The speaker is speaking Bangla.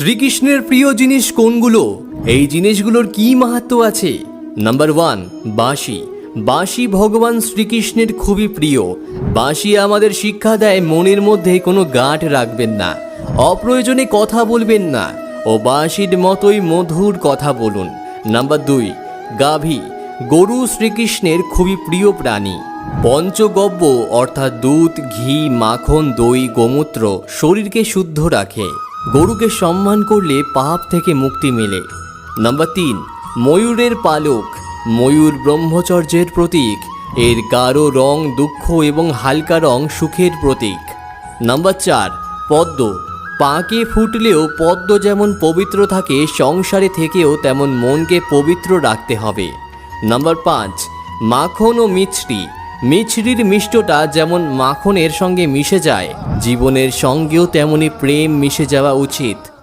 শ্রীকৃষ্ণের প্রিয় জিনিস কোনগুলো? এই জিনিসগুলোর কি মাহাত্ম্য আছে? নাম্বার 1, বাঁশি। বাঁশি ভগবান শ্রীকৃষ্ণের খুবই প্রিয়। বাঁশি আমাদের শিক্ষা দেয় মনের মধ্যে কোনো গাঁট রাখবেন না, অপ্রয়োজনে কথা বলবেন না ও বাঁশির মতোই মধুর কথা বলুন। নাম্বার 2, গাভী। গরু শ্রীকৃষ্ণের খুবই প্রিয় প্রাণী। পঞ্চগব্য অর্থাৎ দুধ, ঘি, মাখন, দই, গোমূত্র শরীরকে শুদ্ধ রাখে। গরুকে সম্মান করলে পাপ থেকে মুক্তি মেলে। নাম্বার 3, ময়ূরের পালক। ময়ূর ব্রহ্মচর্যের প্রতীক। এর গাঢ় রং দুঃখ এবং হালকা রং সুখের প্রতীক। নাম্বার 4, পদ্ম। পাকে ফুটলেও পদ্ম যেমন পবিত্র থাকে, সংসারে থেকেও তেমন মনকে পবিত্র রাখতে হবে। নাম্বার 5, মাখন ও মিছরি। মিছরির মিষ্টতা যেমন মাখনের সঙ্গে মিশে যায়, জীবনের সঙ্গেও তেমনি প্রেম মিশে যাওয়া উচিত।